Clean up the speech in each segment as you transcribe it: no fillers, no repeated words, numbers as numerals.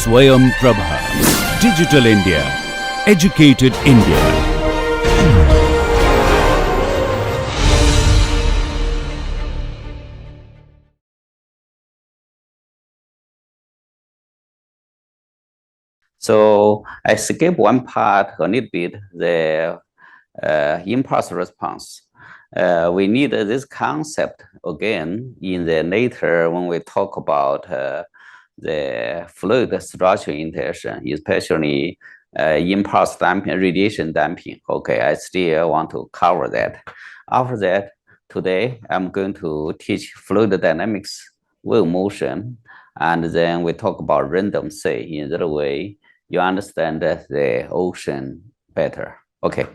Swayam Prabha. Digital India. Educated India. So I skip one part a little bit, the impulse response. We need this concept again in the later when we talk about the fluid structure interaction, especially impulse damping, radiation damping. Okay, I still want to cover that. After that, today I'm going to teach fluid dynamics, wave motion, and then we talk about random C. In that way, you understand the ocean better. Okay,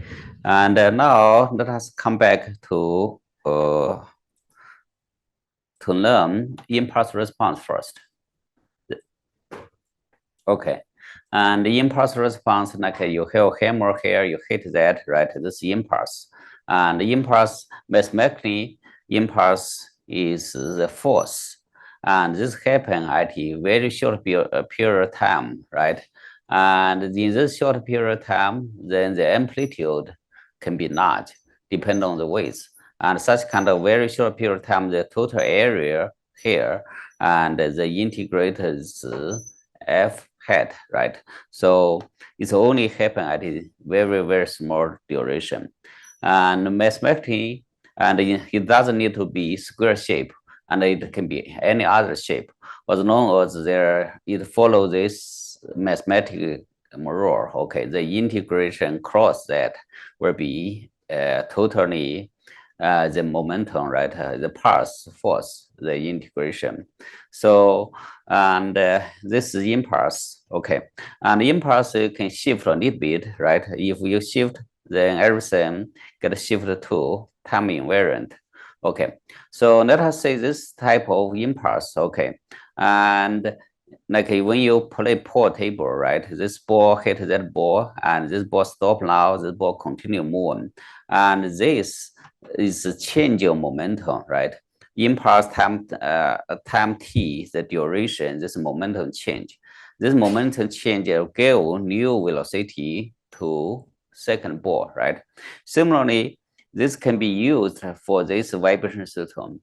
and now let us come back to learn impulse response first. Okay, and the impulse response, like you have hammer here, you hit that, right? This impulse, and the impulse mathematically, impulse is the force, and this happen at a very short period of time, right? And in this short period of time, then the amplitude can be large, depending on the weight. And such kind of very short period of time, the total area here, and the integrate is F hat, right? So it's only happen at a very, very small duration. And mathematically, and it doesn't need to be square shape, and it can be any other shape, as long as it follows this mathematical rule. Okay, the integration cross that will be totally the momentum, right? The pulse force, the integration. So, and this is impulse, okay. And impulse you can shift a little bit, right? If you shift, then everything get shifted to time invariant. Okay, so let us say this type of impulse, okay. And like when you play pool table, right? This ball hit that ball, and this ball stop now, this ball continue moving. And this is a change of momentum, right? Impulse time t, the duration, this momentum change. This momentum change will give new velocity to second ball, right? Similarly, this can be used for this vibration system.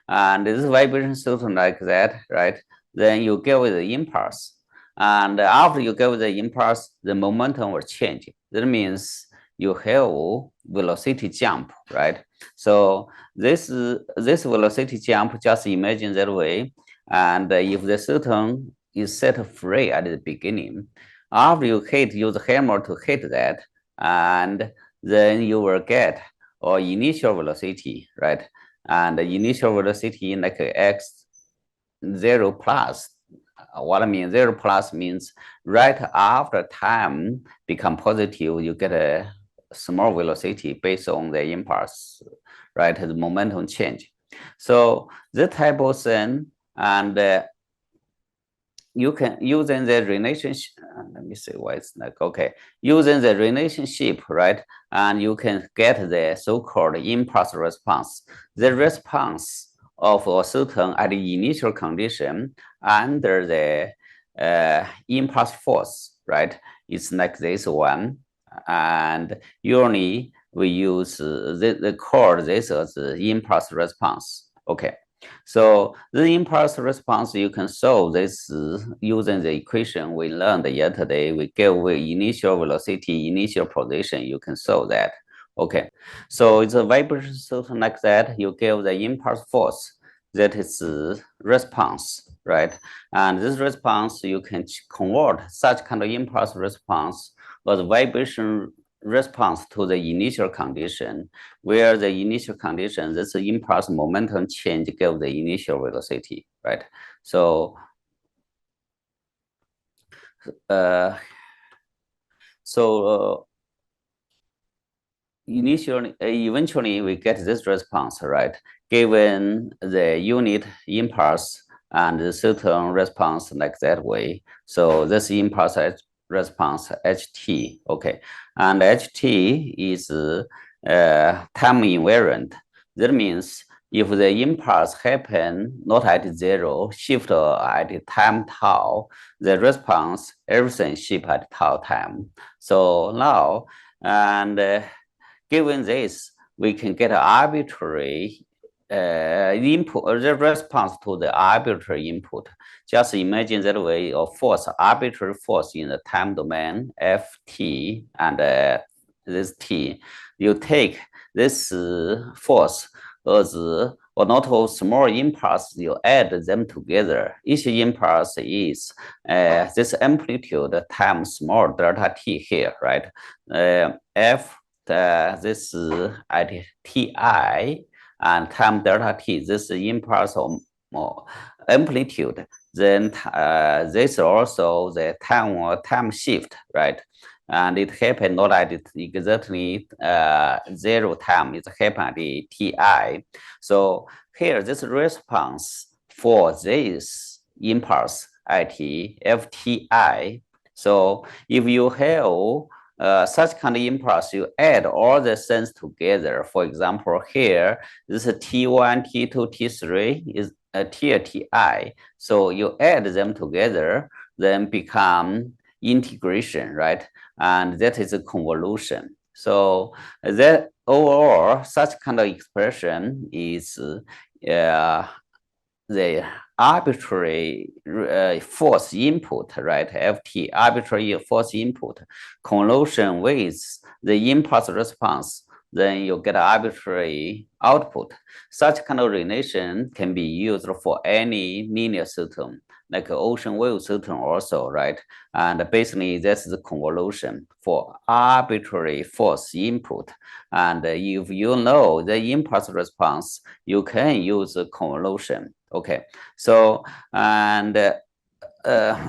And this vibration system like that, right? Then you give it the impulse. And after you give the impulse, the momentum will change. That means you have velocity jump, right? So this velocity jump, just imagine that way. And if the system is set free at the beginning, after you use the hammer to hit that, and then you will get or initial velocity, right? And the initial velocity like x 0 plus. What I mean 0 plus means right after time become positive, you get a small velocity based on the impulse, right? The momentum change. So this type of thing, and you can using the relationship. Let me see why it's like okay. Using the relationship, right? And you can get the so-called impulse response. The response of a certain at the initial condition under the impulse force, right? It's like this one, and usually we use the call this as the impulse response. Okay. So the impulse response, you can solve this using the equation we learned yesterday. We give initial velocity, initial position, you can solve that. Okay, so it's a vibration system like that. You give the impulse force, that is response, right? And this response, you can convert such kind of impulse response as vibration response to the initial condition, where the initial condition, this impulse momentum change give the initial velocity, right? So, eventually we get this response, right? Given the unit impulse and the certain response like that way. So this impulse response ht, okay, and ht is time invariant. That means if the impulse happen not at zero, shift at time tau, the response, everything shift at tau time. So now, and given this, we can get an arbitrary input, the response to the arbitrary input. Just imagine that way of force, arbitrary force in the time domain, Ft, and this T. You take this force as or not a small impulse, you add them together. Each impulse is this amplitude times small delta t here, right? F this at ti and time delta t, this impulse or amplitude. Then this also the time shift, right? And it happened not at exactly 0 time, it happened at the ti. So here, this response for this impulse at fti. So if you have such kind of impulse, you add all the things together. For example, here, this is T1, T2, T3 is TI. So you add them together, then become integration, right? And that is a convolution. So that overall, such kind of expression is the arbitrary force input, right? Ft, arbitrary force input, convolution with the impulse response, then you get arbitrary output. Such kind of relation can be used for any linear system, like ocean wave system also, right? And basically, that's the convolution for arbitrary force input. And if you know the impulse response, you can use the convolution. Okay, so and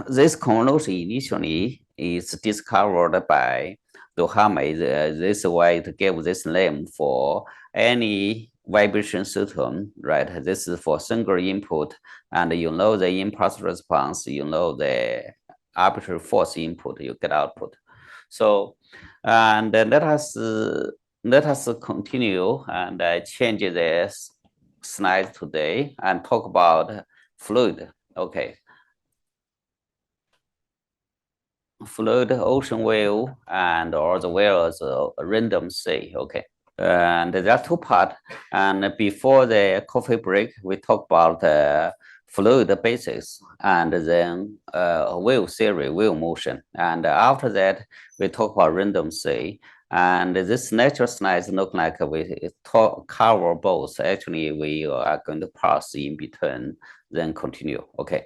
this convolution initially is discovered by Duhamel. This is why it gave this name for any vibration system, right? This is for single input, and you know the impulse response, you know the arbitrary force input, you get output. So, and let us continue and change this slide today and talk about fluid. Okay. Fluid, ocean wave, and or the well as a random sea. Okay. And there are two parts. And before the coffee break, we talk about fluid basics and then wave theory, wave motion. And after that, we talk about random sea. And this natural slides look like we cover both. Actually, we are going to pass in between, then continue. Okay.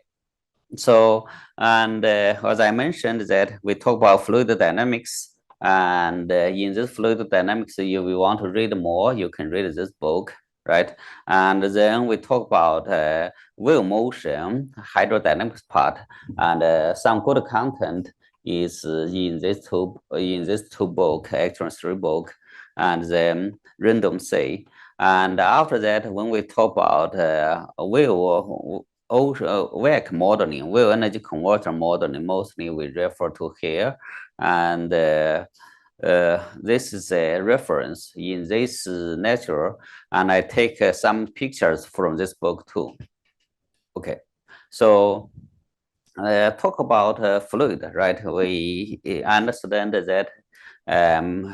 So, and as I mentioned that we talk about fluid dynamics, and in this fluid dynamics, if you want to read more, you can read this book, right? And then we talk about wave motion, hydrodynamics part, and some good content is in these two book, actually 3 book, and then random sea. And after that, when we talk about wave WEC modeling, wave energy converter modeling, mostly we refer to here. And this is a reference in this nature. And I take some pictures from this book too. Okay, so talk about fluid, right? We understand that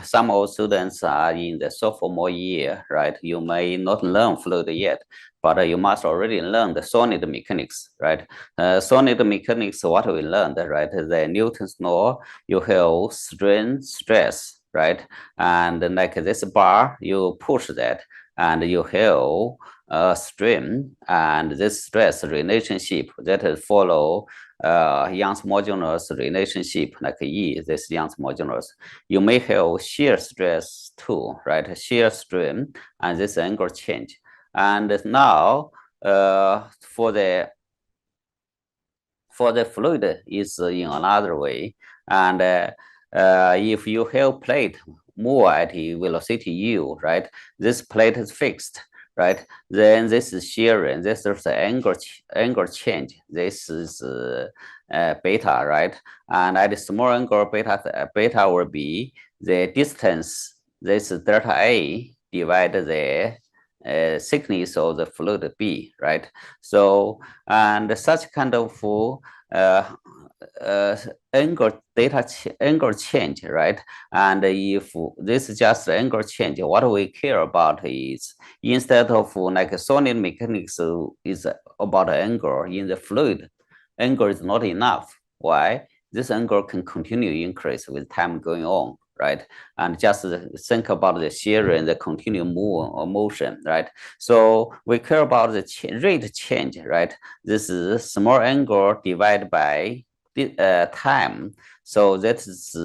some of students are in the sophomore year, right? You may not learn fluid yet, but you must already learn the solid mechanics, right? Solid mechanics, what we learned, right? The Newton's law, you have strain, stress, right? And like this bar, you push that, and you have strain and this stress relationship that follow Young's modulus relationship, like E, this Young's modulus. You may have shear stress too, right? Shear strain and this angle change. And now for the fluid is in another way. And if you have plate move at velocity u, right? This plate is fixed, right? Then this is shearing. This is the angle change. This is beta, right? And at the small angle, beta will be the distance. This is delta A divided the thickness of the fluid be, right? So, and such kind of angle change, right? And if this is just angle change, what we care about is instead of like solid mechanics is about angle in the fluid, angle is not enough. Why? This angle can continue increase with time going on, right? And just think about the shearing, the continued motion, right? So we care about the rate change, right? This is small angle divided by the time. So that is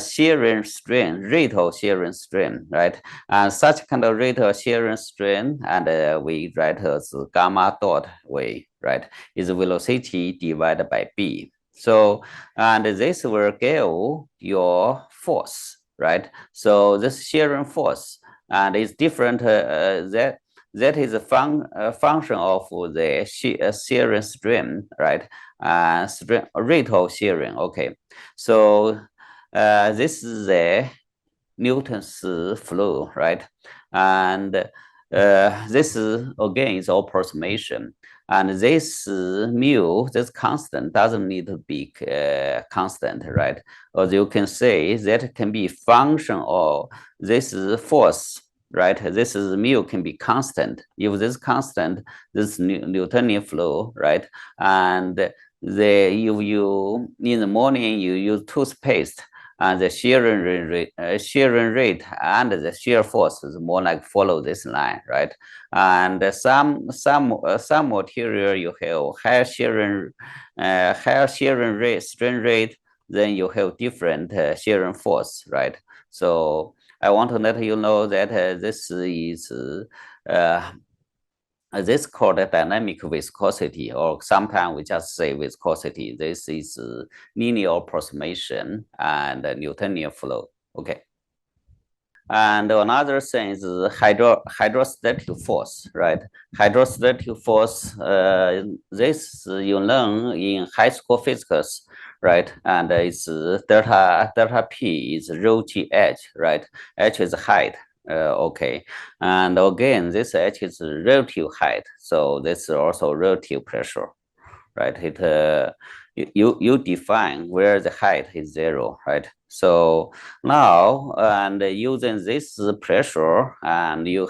shearing strain, rate of shearing strain, right? And such kind of rate of shearing strain, and we write as gamma dot way, right? Is velocity divided by b. So, and this will give your force, right? So this shearing force, and it's different. That is a function of the shearing strain, right? Rate of shearing. Okay, so this is the Newton's flow, right? And this is again is approximation. And this mu, this constant doesn't need to be constant, right? Or you can say that can be function of this force, right? This is mu can be constant. If this constant, this Newtonian flow, right? And if you in the morning you use toothpaste, and the shearing rate and the shear force is more like follow this line, right? And some material you have higher shearing rate, strain rate, then you have different shearing force, right? So I want to let you know that this is this called dynamic viscosity, or sometimes we just say viscosity. This is linear approximation and Newtonian flow. Okay. And another thing is hydrostatic force, right? Hydrostatic force, this you learn in high school physics, right? And it's delta P is rho G H, right? H is height. Okay, and again, this H is relative height, so this is also relative pressure, right? You define where the height is zero, right? So now, and using this pressure and you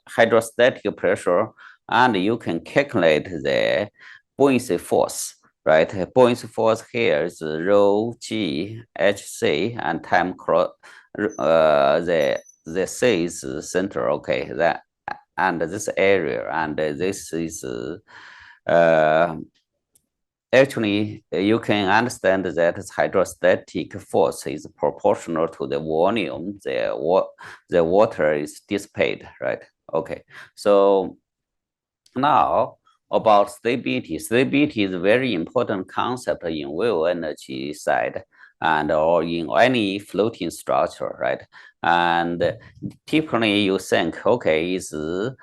hydrostatic pressure, and you can calculate the buoyancy force, right? Buoyancy force here is rho G H C, and time cross the C is center, okay, that, and this area, and this is actually you can understand that hydrostatic force is proportional to the volume the water is dissipated, right? Okay, so now about stability. Stability is a very important concept in wave energy side, and or in any floating structure, right? And typically you think, okay, is the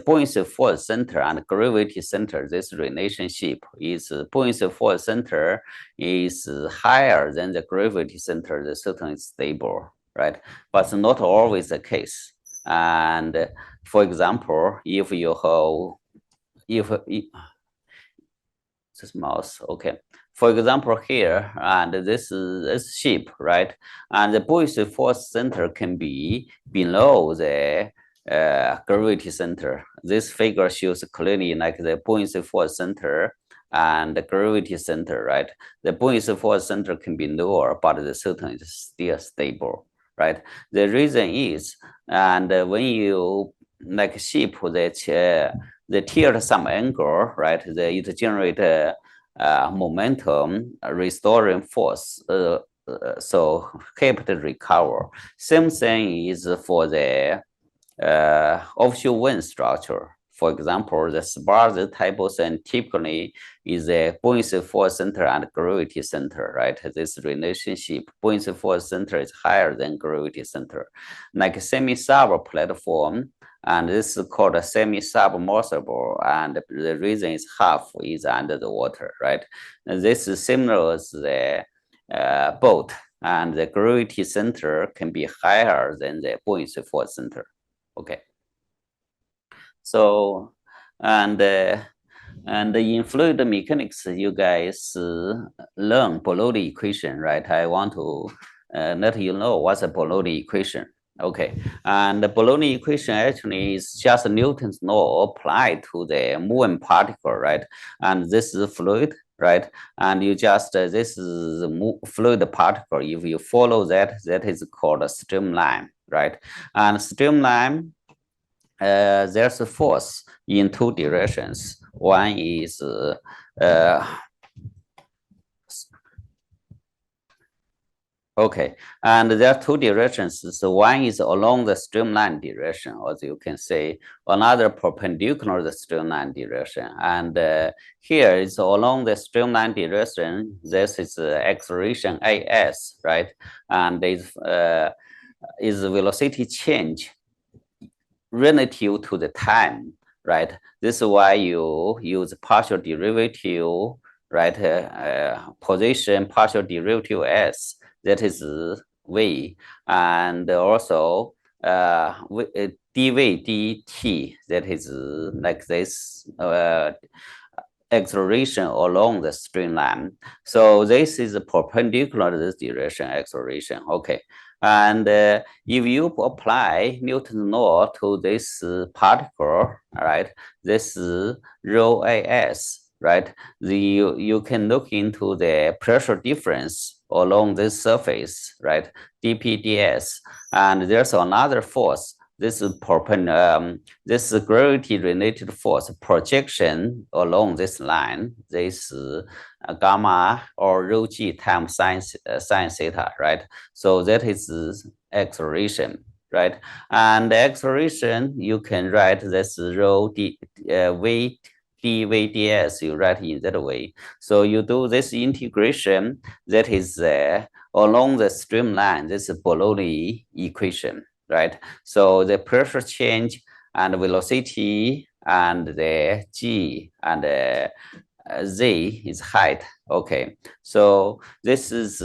buoyancy force center and gravity center, this relationship is buoyancy force center is higher than the gravity center, the certainly stable, right? But it's not always the case. And for example, if you have, this mouse, okay. For example, here, and this is a ship, right? And the buoyancy force center can be below the gravity center. This figure shows clearly like the buoyancy force center and the gravity center, right? The buoyancy force center can be lower, but the certainly is still stable, right? The reason is, and when you like ship that they tilt some angle, right? It generate momentum, restoring force. So help to recover. Same thing is for the offshore wind structure. For example, the spars type of thing typically is a buoyancy force center and gravity center, right? This relationship, buoyancy force center is higher than gravity center. Like a semi-sub platform, and this is called a semi-submersible, and the reason is half is under the water, right? And this is similar as the boat, and the gravity center can be higher than the buoyancy force center. Okay. So, and in fluid mechanics, you guys learn Bernoulli equation, right? I want to let you know what's a Bernoulli equation. Okay, and the Bernoulli equation actually is just Newton's law applied to the moving particle, right? And this is fluid, right? And you just, this is the fluid particle. If you follow that, that is called a streamline, right? And streamline, there's a force in two directions. One is okay, and there are two directions. So one is along the streamline direction, or you can say another perpendicular to the streamline direction. And here is along the streamline direction. This is acceleration as, right? And is velocity change relative to the time, right? This is why you use partial derivative, right? Position partial derivative s, that is v, and also dv dt, that is like this acceleration along the streamline. So this is perpendicular to this direction acceleration. Okay. And if you apply Newton's law to this particle, right, this rho as, right, you can look into the pressure difference along this surface, right, dp ds, and there's another force. This is this is gravity-related force projection along this line. This gamma or rho g times sine theta, right? So that is acceleration, right? And the acceleration, you can write this rho d v dv ds. You write in that way. So you do this integration. That is along the streamline. This is Bernoulli equation, right? So the pressure change and velocity and the g and z is height. Okay, so this is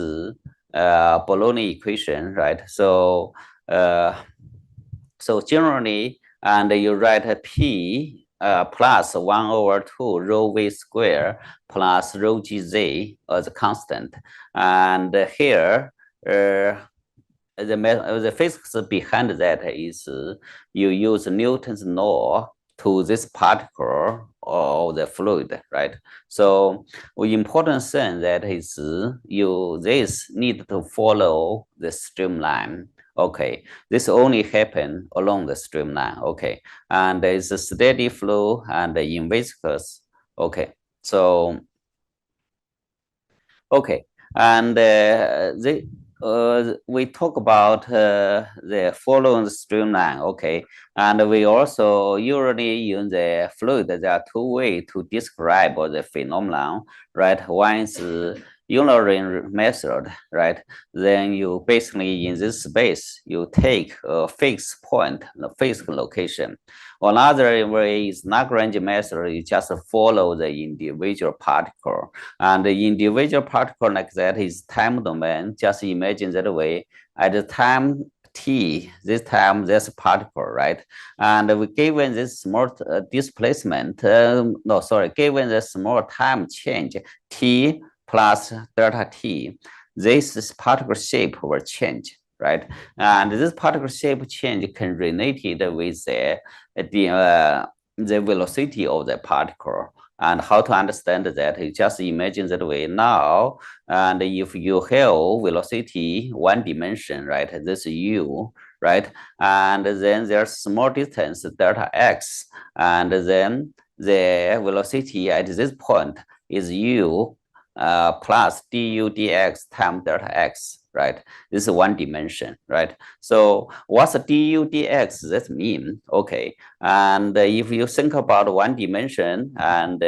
Bernoulli equation, right? So so generally, and you write p plus 1/2 rho v square plus rho gz as a constant, and here the physics behind that is you use Newton's law to this particle or the fluid, right? So the important thing that is this need to follow the streamline. Okay, this only happen along the streamline. Okay, and it's a steady flow and in viscous. Okay, so okay, and we talk about the following streamline, okay, and we also usually in the fluid there are two ways to describe the phenomenon, right? One is Euler method, right? Then you basically in this space you take a fixed point, a fixed location. Another way is Lagrange method. You just follow the individual particle. And the individual particle like that is time domain. Just imagine that way. At the time t, this time this particle, right? And we given this small displacement, given the small time change t plus delta t, this particle shape will change, right? And this particle shape change can related with the velocity of the particle. And how to understand that, you just imagine that way now. And if you have velocity one dimension, right, this u, right, and then there's small distance delta x, and then the velocity at this point is u plus du dx times delta x, right? This is one dimension, right? So what's the du dx? That mean, okay. And if you think about one dimension, and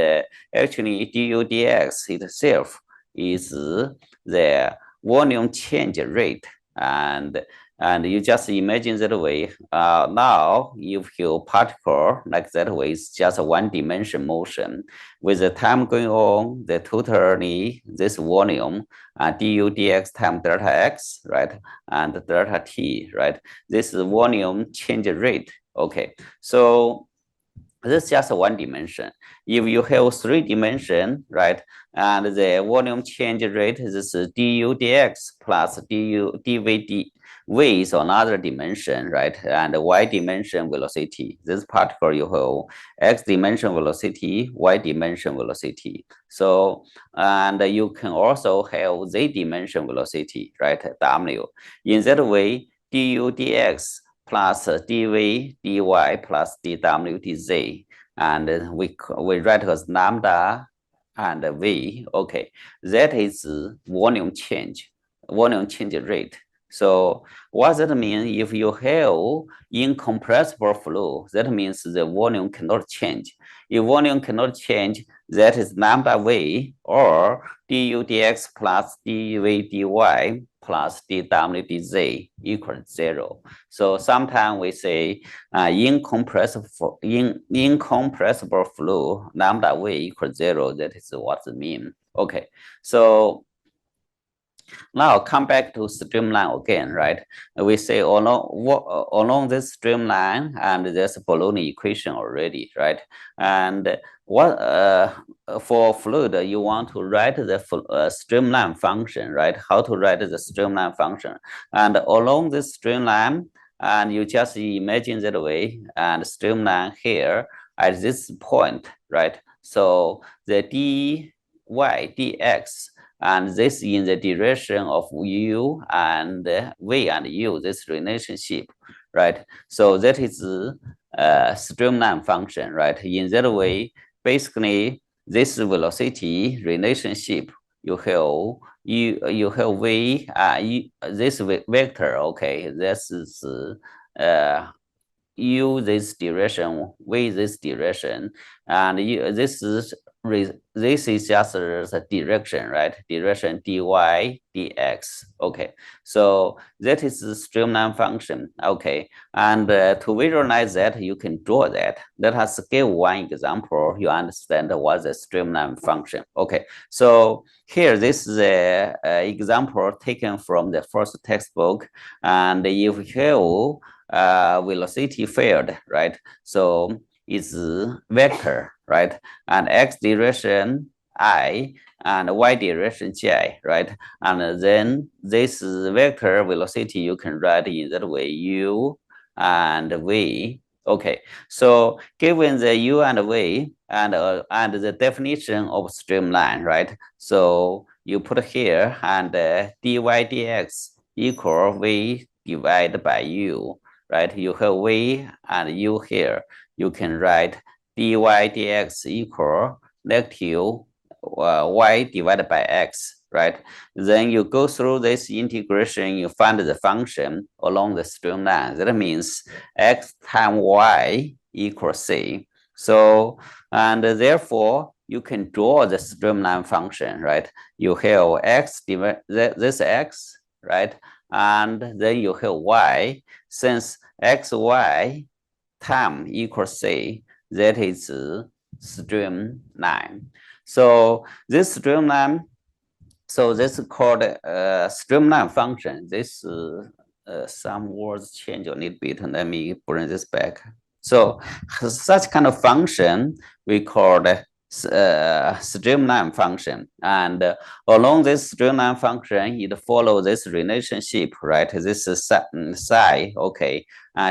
actually du dx itself is the volume change rate, and And you just imagine that way. Now, if your particle like that way is just a one-dimension motion, with the time going on, the totally this volume du dx times delta x, right, and delta t, right? This is volume change rate. Okay, so this is just one dimension. If you have three dimension, right, and the volume change rate is du dx plus du dv v is another dimension, right, and y dimension velocity. This particle you have x dimension velocity, y dimension velocity. So, and you can also have z dimension velocity, right, w. In that way, du dx plus dv dy plus dw dz, and we write as lambda and v. Okay, that is volume change rate. So what that means? If you have incompressible flow, that means the volume cannot change. If volume cannot change, that is lambda v or du dx plus dv dy plus dw dz equals 0. So sometimes we say incompressible flow lambda v equals 0. That is what it means. Okay, so now come back to streamline again, right? We say along this streamline, and there's a Bologna equation already, right? And what for fluid you want to write the streamline function, right? How to write the streamline function? And along this streamline, and you just imagine that way, and streamline here at this point, right? So the dy dx, and this in the direction of u and v and u, this relationship, right? So that is a streamline function, right? In that way, basically, this velocity relationship, you have v, this vector, okay, this is u this direction, v this direction, and this is just the direction, right? Direction dy dx. Okay, so that is the streamline function. Okay, and to visualize that, you can draw that. Let us give one example. You understand what the streamline function. Okay, so here this is a example taken from the first textbook, and if you have velocity field, right? So it's vector, right? And x direction I and y direction j, right? And then this vector velocity you can write in that way, u and v. Okay, so given the u and v and the definition of streamline, right? So you put here and dy dx equal v divided by u, right? You have v and u here. You can write dy dx equal negative y divided by x, right? Then you go through this integration, you find the function along the streamline. That means x times y equals c. So, and therefore, you can draw the streamline function, right? You have x, this x, right? And then you have y. Since xy time equals c, that is streamline. So this streamline, so this is called streamline function. This some words change a little bit. Let me bring this back. So such kind of function we call streamline function, and along this streamline function, it follows this relationship, right? This is psi, okay,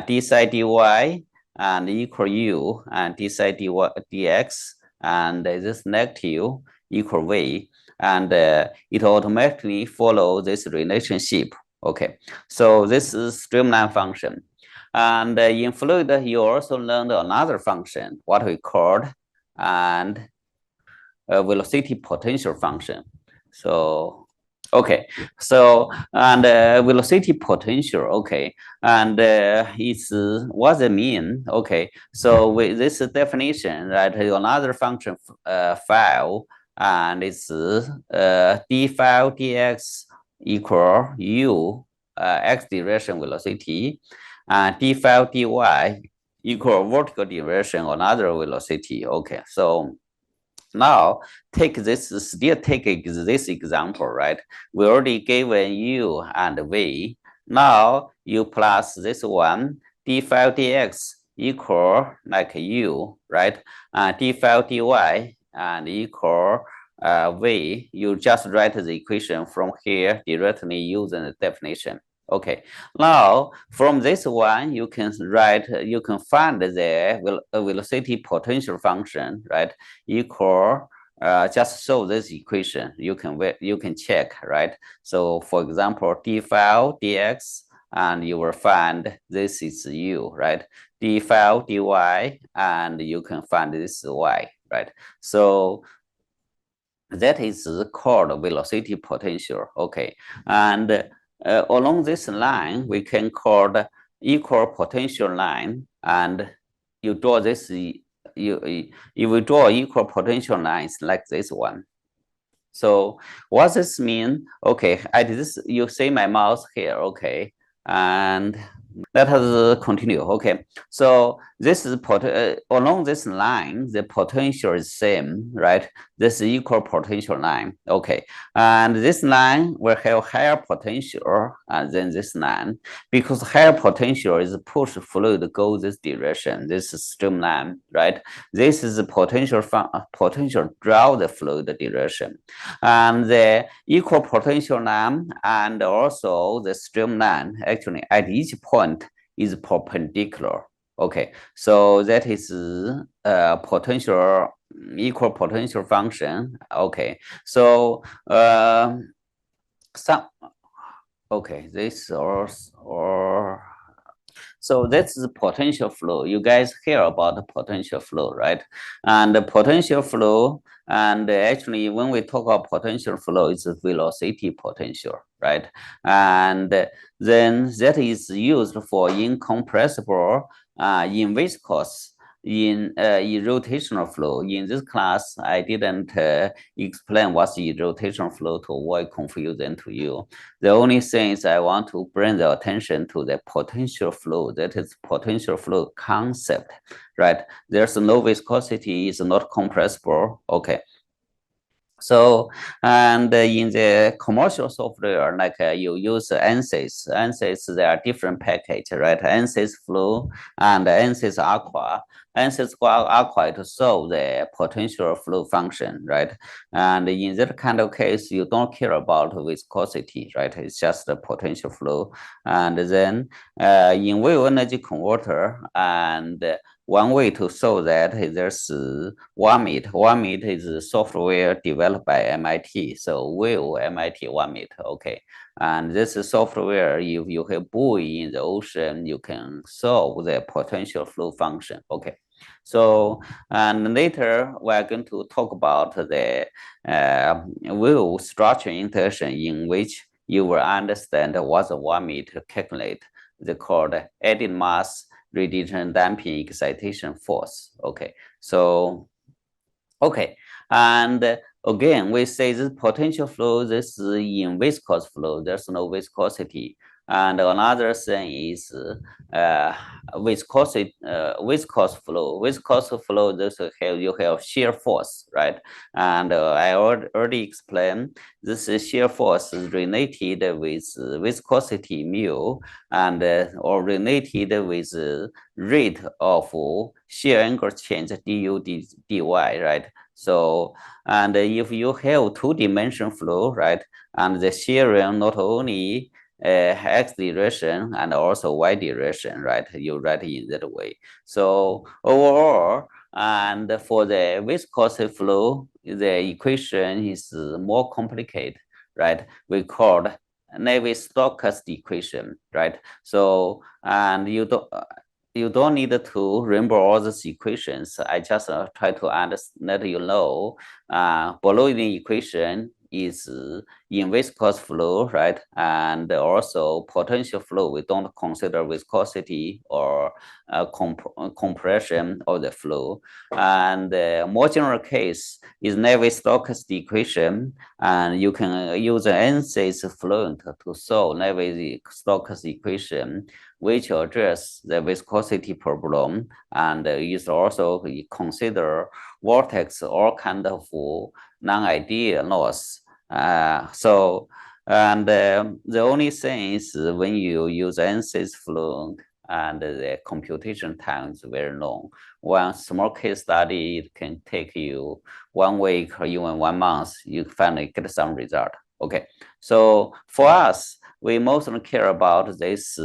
d psi dy and equal u and d psi dx, and this negative equal v, and it automatically follows this relationship. Okay, so this is streamline function. And in fluid, you also learned another function, what we called and velocity potential function. So okay, so and velocity potential, okay, and it's what it mean? Okay, so with this definition, right, another function file, and it's d file dx equal u x direction velocity, and d phi dy equal vertical direction or another velocity. Okay, so now take this example, right? We already given u and v. Now you plus this one, d phi dx equal like u, right? D phi dy and equal v. You just write the equation from here directly using the definition. Okay, now from this one, you can find the velocity potential function, right? Equal, just show this equation. You can check, right? So for example, d phi dx, and you will find this is u, right? D phi dy, and you can find this y, right? So that is called velocity potential. Okay, and along this line, we can call the equal potential line, and you draw this. You will draw equal potential lines like this one. So what this mean? Okay, I did this. You see my mouse here. Okay, and let us continue. Okay, so this is along this line, the potential is same, right? This is equal potential line. Okay, and this line will have higher potential than this line, because higher potential is push fluid go this direction. This is streamline, right? This is the potential draw the fluid direction, and the equal potential line and also the streamline actually at each point is perpendicular. Okay, so that is equal potential function. Okay, so this or so that's the potential flow. You guys hear about the potential flow, right? And the potential flow, and actually when we talk about potential flow, it's a velocity potential, right? And then that is used for incompressible, in viscous, in rotational flow. In this class, I didn't explain what's the rotational flow to avoid confusion to you. The only thing is I want to bring the attention to the potential flow. That is potential flow concept, right? There's no viscosity, it's not compressible. Okay. So, and in the commercial software, like you use ANSYS. ANSYS, there are different packages, right? ANSYS Flow and ANSYS Aqua. ANSYS Aqua to solve the potential flow function, right? And in that kind of case, you don't care about viscosity, right? It's just the potential flow. And then in wave energy converter, and one way to solve that is there's WAMIT. WAMIT is software developed by MIT. So WAVE MIT WAMIT. Okay. And this software, if you have buoy in the ocean, you can solve the potential flow function. Okay. So, and later we're going to talk about the wave structure interaction, in which you will understand what the WAMIT calculate. They called added mass radiation damping excitation force. Okay, so okay, and again we say this potential flow, this is in viscous flow, there's no viscosity. And another thing is viscous flow. Viscous flow, you have shear force, right? And I already explained this shear force is related with viscosity mu, and or related with rate of shear angle change du dy, right? So, and if you have two-dimensional flow, right, and the shearing not only x direction and also y direction, right? You write in that way. So overall, and for the viscous flow, the equation is more complicated, right? We called Navier-Stokes equation, right? So, and you don't need to remember all these equations. I just try to let you know below the equation is in viscous flow, right? And also potential flow, we don't consider viscosity or compression of the flow. And more general case is Navier-Stokes equation, and you can use an NC's fluent to solve Navier-Stokes equation, which address the viscosity problem, and is also consider vortex or kind of non-ideal loss. The only thing is when you use NC's fluent, and the computation time is very long. One small case study, it can take you 1 week or even 1 month, you finally get some result. Okay, so for us, we mostly care about this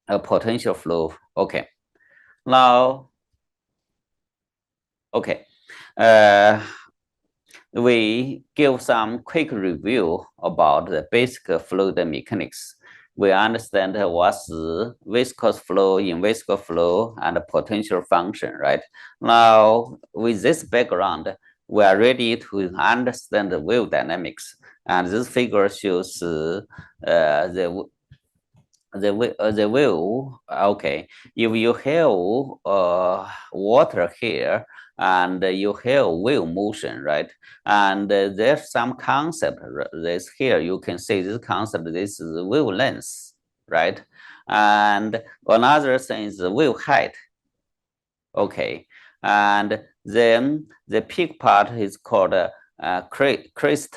potential flow. Okay, now, okay, we give some quick review about the basic fluid mechanics. We understand what's viscous flow, invisible flow, and potential function, right? Now, with this background, we are ready to understand the wave dynamics. And this figure shows the wave. Okay, if you have water here, and you have wave motion, right? And there's some concept. This here, you can see this concept. This is wavelength, right? And another thing is the wave height. Okay, and then the peak part is called crest,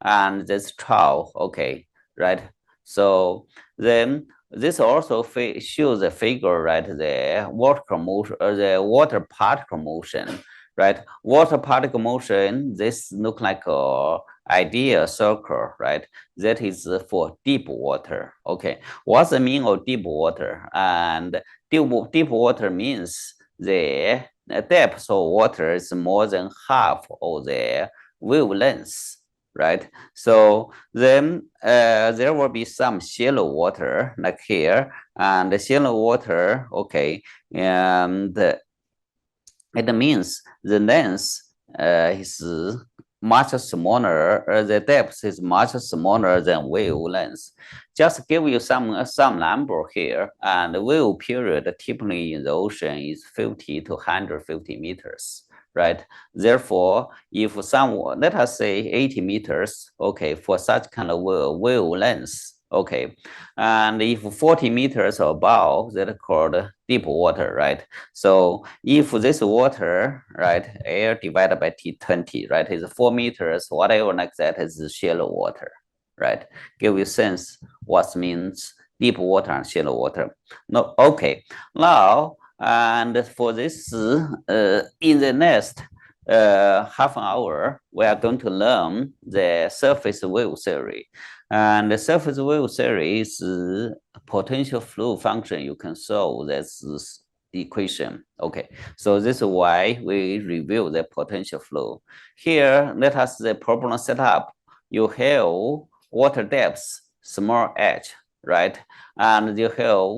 and this trough. Okay, right? So then this also shows the figure, right? The water motion, the water particle motion, right? Water particle motion. This look like a ideal circle, right? That is for deep water. Okay, what's the meaning of deep water? And deep water means the depth of water is more than half of the wavelength, right? So then there will be some shallow water like here, and the shallow water, okay, and it means the length is much smaller, the depth is much smaller than wavelength. Just give you some number here, and the wave period typically in the ocean is 50 to 150 meters, right? Therefore, if let us say 80 meters, okay, for such kind of wavelength, okay, and if 40 meters above, that's called deep water, right? So if this water, right, air divided by T20, right, is 4 meters, whatever like that is shallow water, right? Give you sense what means deep water and shallow water. No, okay. Now, and for this, in the next half an hour, we are going to learn the surface wave theory. And the surface wave theory is potential flow function. You can solve this equation. Okay, so this is why we review the potential flow. Here, let us the problem set up. You have water depth, small h, right? And you have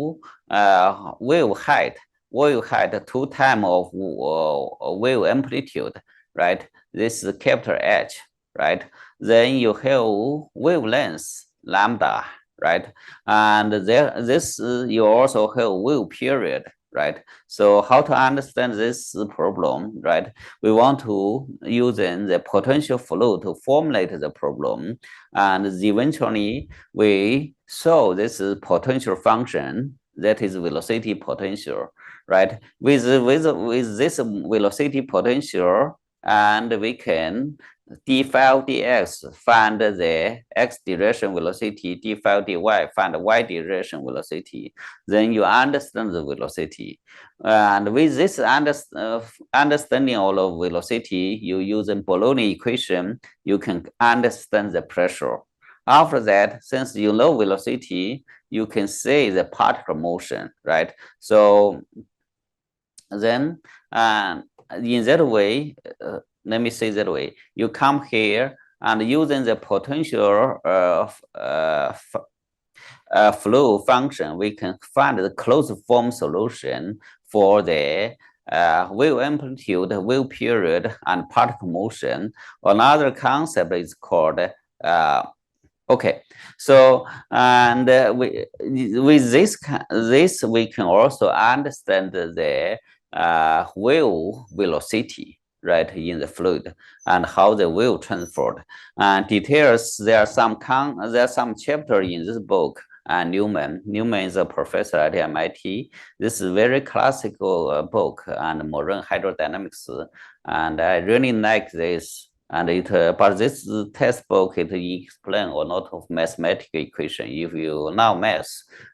wave height 2 times of wave amplitude, right? This is capital H, right? Then you have wavelength lambda, right? And you also have wave period, right? So how to understand this problem, right? We want to use the potential flow to formulate the problem, and eventually we solve this potential function, that is velocity potential, right? With this velocity potential, and we can d phi dx, find the x direction velocity, d phi dy, find the y direction velocity. Then you understand the velocity. And with this understanding all of velocity, you use a Bologna equation, you can understand the pressure. After that, since you know velocity, you can say the particle motion, right? So then in that way, let me say that way, you come here and using the potential flow function, we can find the closed form solution for the wave amplitude, wave period, and particle motion. Another concept is called okay. So and with this we can also understand the wave velocity, right, in the fluid, and how the wave transferred. And details, there are some chapter in this book. And Newman is a professor at MIT. This is very classical book and modern hydrodynamics, and I really like this. And but this textbook, it explains a lot of mathematical equation. If you know math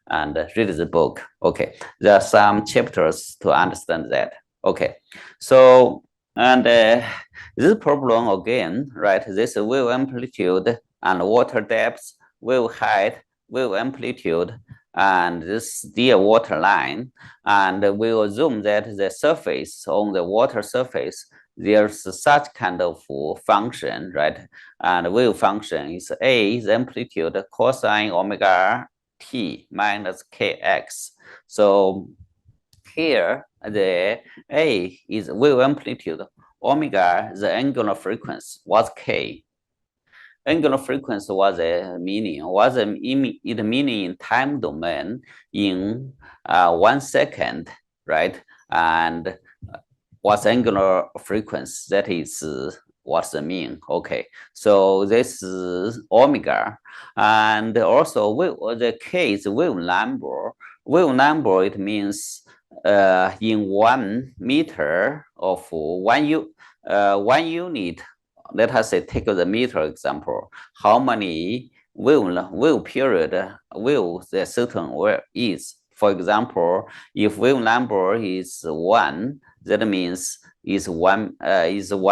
and read the book, okay, there are some chapters to understand that. Okay, so and this problem again, right? This wave amplitude and water depth, wave height, wave amplitude, and this dear water line, and we assume that the surface on the water surface, there's such kind of function, right? And wave function is A is amplitude cosine omega t minus kx. So here the A is wave amplitude, omega the angular frequency was k. Angular frequency was a meaning, it meaning in time domain in 1 second, right? And what's angular frequency? That is what's the mean? Okay, so this is omega, and also the k is wave number. Wave number, it means in 1 meter of one unit. Let us say take the meter example. How many wave period wave the certain wave is? For example, if wave number is 1, that means is 1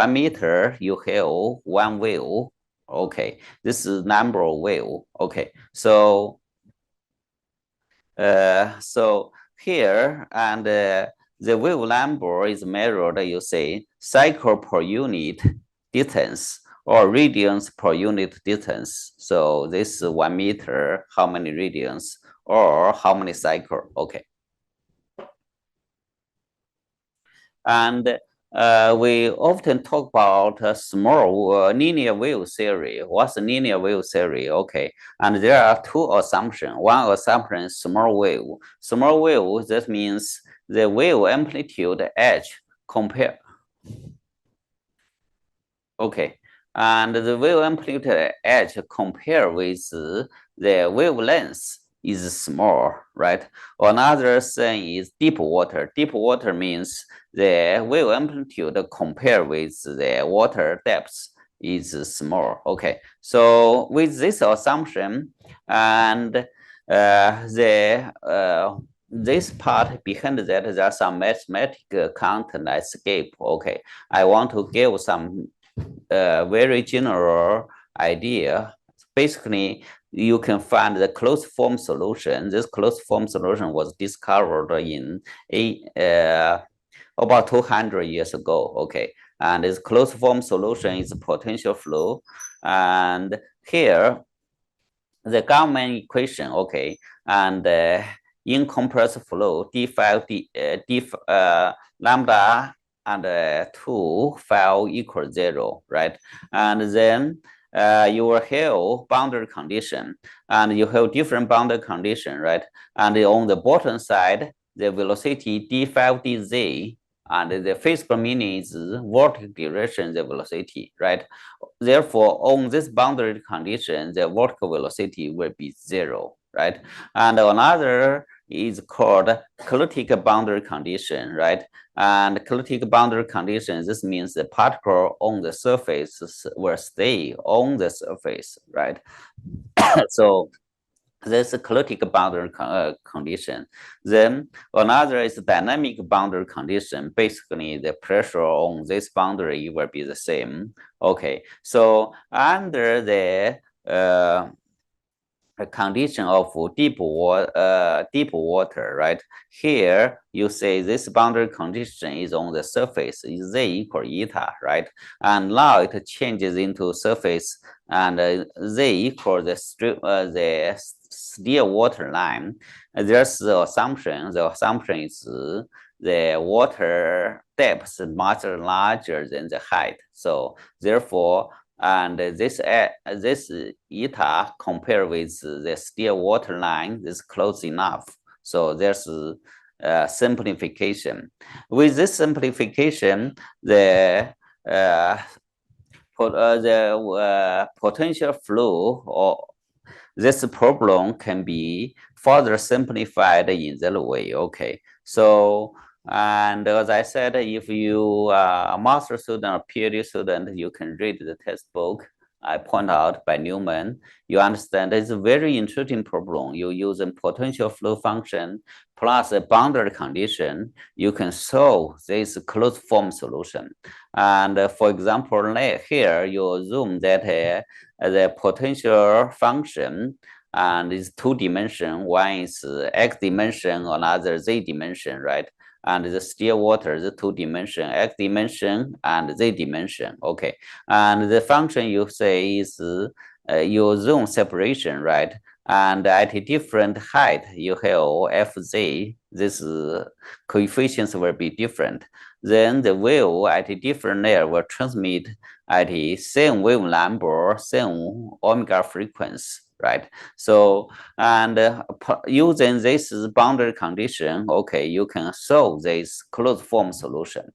meter, you have 1 wave. Okay, this is number of wave. Okay, so here, and the wave number is measured, you say, cycle per unit distance or radians per unit distance. So this is 1 meter, how many radians or how many cycle? Okay. And we often talk about small linear wave theory. What's the linear wave theory? Okay, and there are 2 assumptions. One assumption is small wave. Small wave, that means the wave amplitude h compare. Okay, and the wave amplitude h compare with the wavelength is small, right? Another thing is deep water. Deep water means the wave amplitude compared with the water depth is small. Okay, so with this assumption and this part behind that, there's some mathematical content I skip. Okay, I want to give some very general idea. Basically, you can find the closed form solution. This closed form solution was discovered in about 200 years ago. Okay, and this closed form solution is potential flow, and here the Gaussian equation. Okay, and in compressed flow, d lambda and 2 phi equals 0, right? And then you will have boundary condition, and you have different boundary condition, right? And on the bottom side, the velocity d phi dz, and the physical meaning is vertical direction, the velocity, right? Therefore, on this boundary condition, the vertical velocity will be 0, right? And another is called ecliptic boundary condition, right? And ecliptic boundary condition, this means the particle on the surface will stay on the surface, right? So this ecliptic boundary condition. Then another is dynamic boundary condition. Basically, the pressure on this boundary will be the same. Okay, so under the condition of deep water, right? Here you say this boundary condition is on the surface, is z equal eta, right? And now it changes into surface, and z equal the still water line. There's the assumption. The assumption is the water depth is much larger than the height. So therefore, and this eta compared with the still water line is close enough. So there's simplification. With this simplification, the potential flow or this problem can be further simplified in that way. Okay, so and as I said, if you are a master student or PhD student, you can read the textbook I point out by Newman. You understand it's a very interesting problem. You use a potential flow function plus a boundary condition, you can solve this closed form solution. And for example, here you assume that the potential function and is two dimension. One is x dimension, another z dimension, right? And the still water, the two dimension, x dimension and z dimension. Okay, and the function you say is you assume separation, right? And at a different height, you have fz. This coefficients will be different. Then the wave at a different layer will transmit at the same wave number, same omega frequency, right? So, and using this boundary condition, okay, you can solve this closed form solution.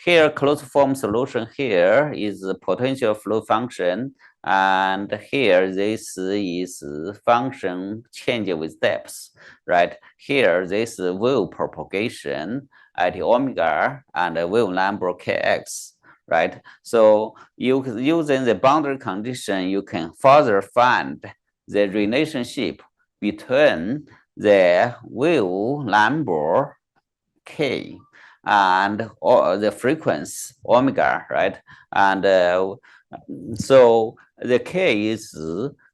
Here, closed form solution here is the potential flow function, and here this is function change with depth, right? Here, this wave propagation at the omega and the wave number kx, right? So using the boundary condition, you can further find the relationship between the wave number k and the frequency omega, right? And so the k is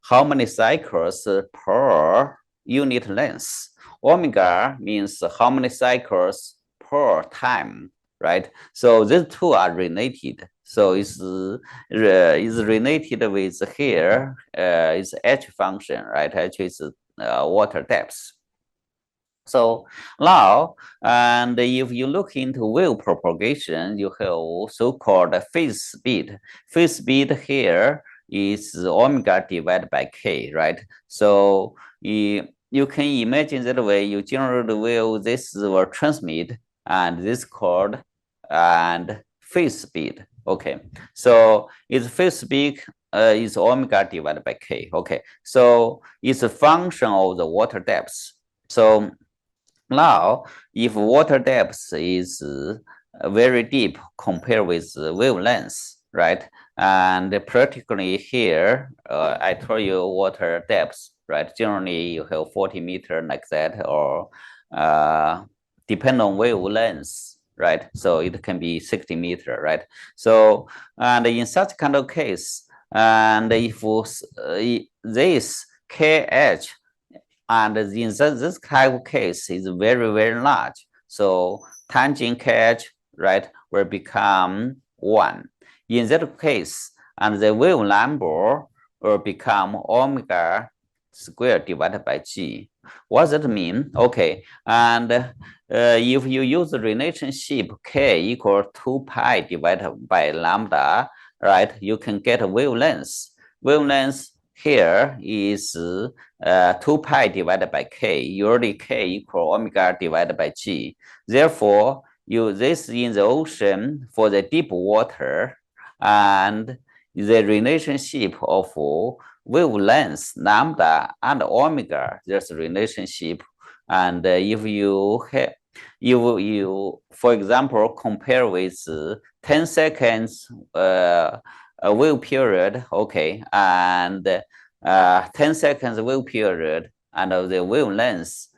how many cycles per unit length. Omega means how many cycles per time, right? So these two are related. So it's related with here is h function, right? H is water depth. So now, and if you look into wave propagation, you have so-called phase speed. Phase speed here is omega divided by k, right? So you can imagine that way you generate the wave, this will transmit, and this called and phase speed. Okay, so its phase speed is omega divided by k. Okay, so it's a function of the water depth. So now, if water depth is very deep compared with wavelength, right? And practically here, I told you water depth, right? Generally, you have 40 meters like that, or depend on wavelength, right? So it can be 60 meters, right? So, and in such kind of case, and if this KH and in this type of case is very, very large. So tangent KH, right, will become 1. In that case, and the wave number will become omega squared divided by g. What does that mean? Okay, and if you use the relationship k equal 2 pi divided by lambda, right, you can get a wavelength. Wavelength here is 2 pi divided by k, usually k equal omega divided by g. Therefore, use this in the ocean for the deep water, and the relationship of wavelength, lambda, and omega, there's a relationship. And if you have, for example, compare with 10 seconds a wave period, okay, and 10 seconds wave period, and the wavelength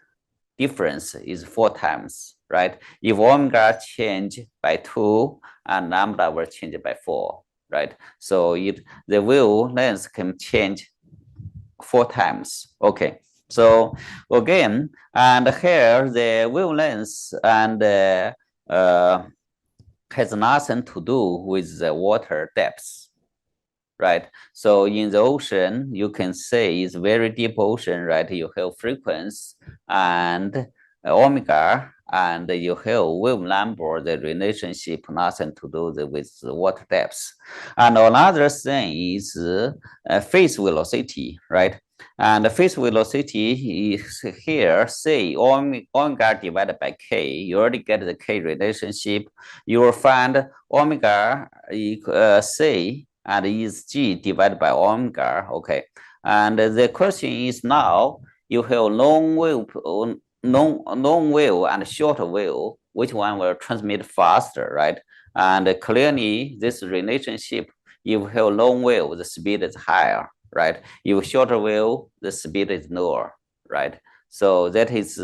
difference is 4 times, right? If omega change by 2 and lambda will change by 4, right? So the wavelength can change 4 times, okay. So again, and here the wavelength and has nothing to do with the water depth, right? So in the ocean, you can say it's very deep ocean, right? You have frequency and omega, and you have wave number, the relationship nothing to do with the water depth. And another thing is phase velocity, right? And the phase velocity is here, say omega divided by k. You already get the k relationship. You will find omega c and is g divided by omega. Okay. And the question is now you have long wave and short wave, which one will transmit faster, right? And clearly, this relationship, if you have long wave, the speed is higher, right? If shorter wave, the speed is lower, right? So that is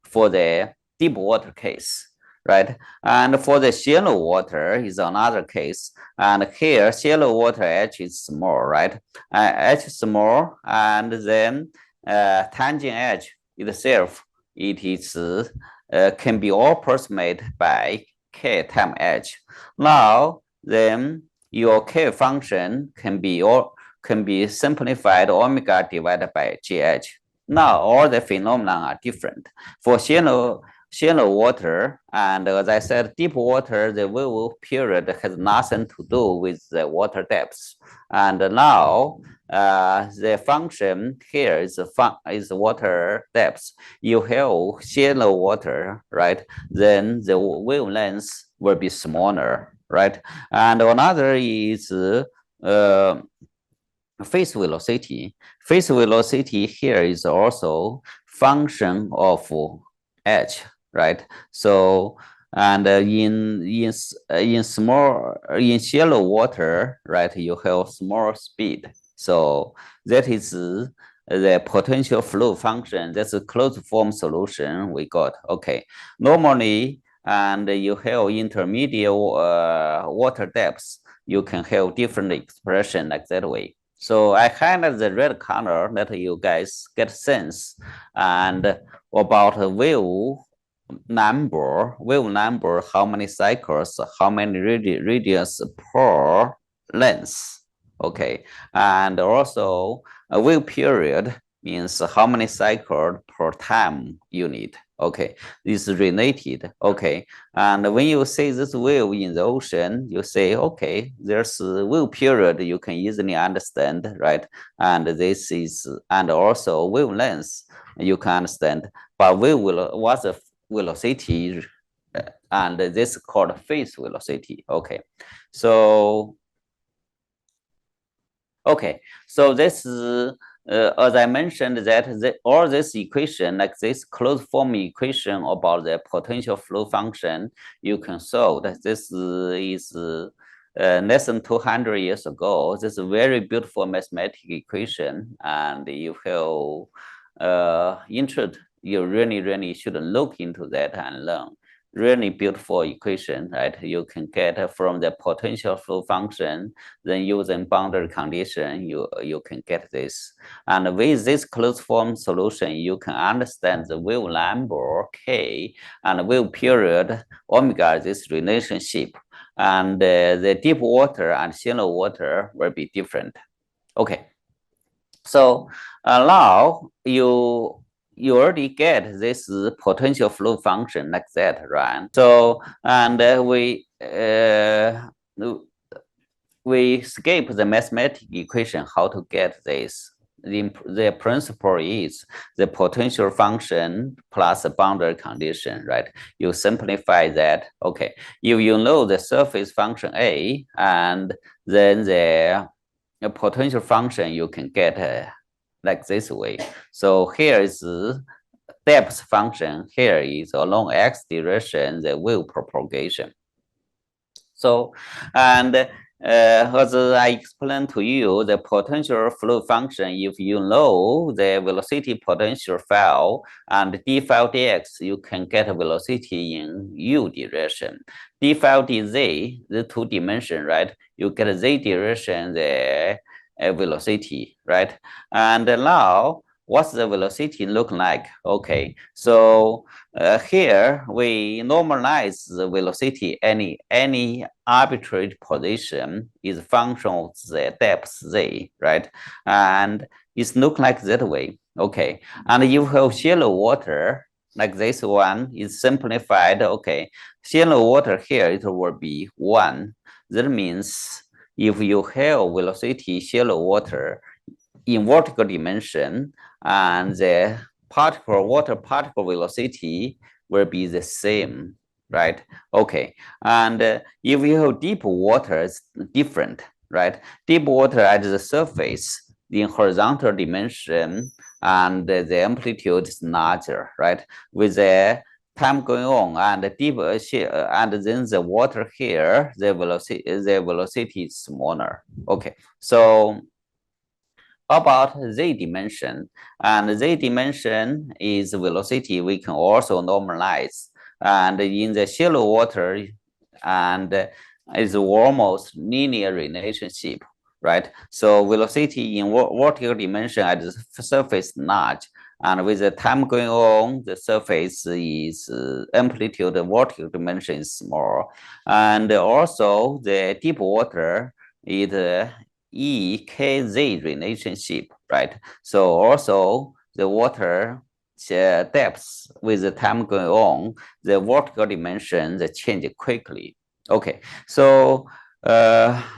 for the deep water case, right? And for the shallow water is another case. And here, shallow water H is small, right? H is small, and then tangent H itself, it is can be approximated by k times h. Now, then your k function can be simplified omega divided by gh. Now, all the phenomena are different. For shallow water, and as I said, deep water, the wave period has nothing to do with the water depth. And now, the function here is water depth. You have shallow water, right? Then the wavelength will be smaller, right? And another is phase velocity. Phase velocity here is also function of h, right? So and in shallow water, right, you have small speed. So that is the potential flow function. That's a closed form solution we got. Okay, normally, and you have intermediate water depths, you can have different expression like that way. So I highlight the red color that you guys get sense and about wave number, how many cycles, how many radius per length. Okay, and also a wave period means how many cycles per time unit. Okay, this is related. Okay, and when you say this wave in the ocean, you say, okay, there's a wave period you can easily understand, right? And this is, and also wavelength you can understand. But wave what's the velocity? And this is called phase velocity. Okay, so okay, so this is as I mentioned that all this equation, like this closed form equation about the potential flow function, you can solve. That this is less than 200 years ago. This is a very beautiful mathematical equation, and you have interest. You really should look into that and learn. Really beautiful equation, right? You can get from the potential flow function, then using boundary condition, you can get this. And with this closed form solution, you can understand the wave number k and wave period omega, this relationship. And the deep water and shallow water will be different. Okay, so now you already get this potential flow function like that, right? So, and we skip the mathematical equation how to get this. The principle is the potential function plus a boundary condition, right? You simplify that. Okay, if you know the surface function A, and then the potential function you can get like this way. So here is depth function. Here is along x direction the wave propagation. So, and as I explained to you, the potential flow function, if you know the velocity potential file and d phi dx, you can get a velocity in u direction. D phi dz, the two dimension, right? You get z direction, the velocity, right? And now, what's the velocity look like? Okay, so here we normalize the velocity. Any arbitrary position is function of the depth z, right? And it's look like that way. Okay, and you have shallow water. like this one is simplified. Okay, shallow water here, it will be 1. That means if you have velocity shallow water in vertical dimension, and the water particle velocity will be the same, right? Okay, and if you have deep water, it's different, right? Deep water at the surface in horizontal dimension, and the amplitude is larger, right? With the time going on and deep and then the water here, the velocity is smaller. Okay, so about z dimension, and z dimension is velocity we can also normalize, and in the shallow water, and is almost linear relationship, right? So velocity in vertical dimension at the surface large, and with the time going on, the surface is amplitude vertical dimension is small, and also the deep water is EKZ relationship, right? So also the water depth with the time going on, the vertical dimension they change quickly. Okay, so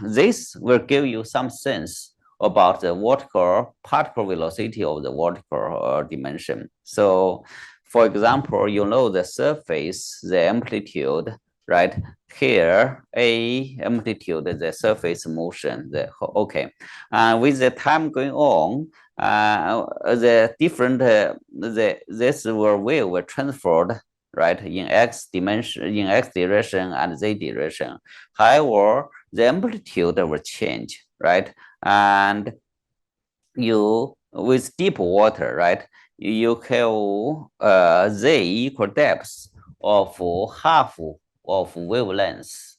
this will give you some sense about the vertical particle velocity of the vertical dimension. So for example, you know the surface, the amplitude, right? Here, A amplitude is the surface motion. Okay, with the time going on, the different this wave were transferred, right, in x dimension, in x direction and z direction. However, the amplitude will change, right? And you with deep water, right? You have z equal depth of half of wavelength.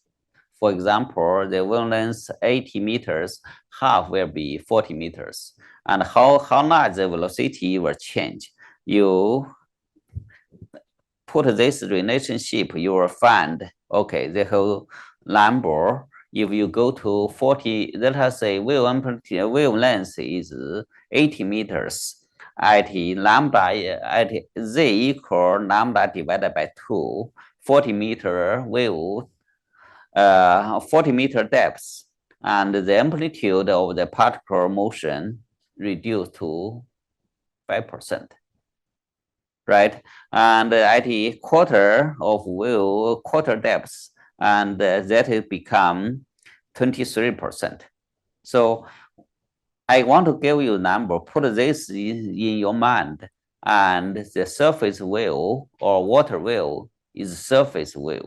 For example, the wavelength 80 meters, half will be 40 meters. And how large the velocity will change. You put this relationship, you will find, okay, the whole number, if you go to 40, let us say wavelength is 80 meters, at lambda, at z equal lambda divided by 2, 40 meter wave, 40 meter depth, and the amplitude of the particle motion reduced to 5%. Right, and at a quarter of wave, quarter depth, and that has become 23%. So I want to give you a number, put this in your mind, and the surface wave or water wave is surface wave.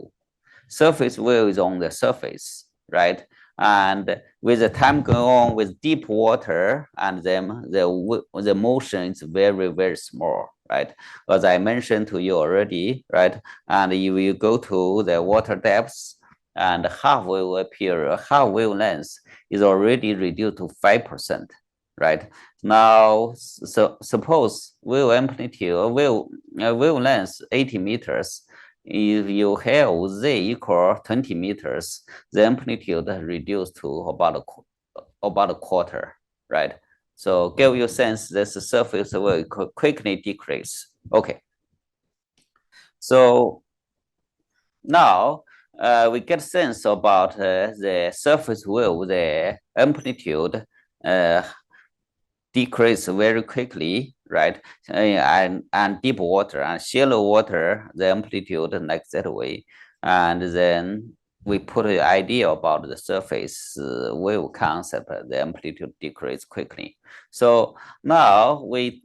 Surface wave is on the surface, right? And with the time going on with deep water, and then the motion is very, very small, right? As I mentioned to you already, right? And if you go to the water depths, and half wave period, half wavelength is already reduced to 5%, right? Now, so suppose wave amplitude, wavelength 80 meters, if you have z equal 20 meters, the amplitude reduced to about a quarter, right? So give you a sense this surface will quickly decrease. Okay. So now we get sense about the surface wave, the amplitude decrease very quickly, right? And deep water and shallow water, the amplitude like that way. And then we put an idea about the surface wave concept, the amplitude decrease quickly. So now we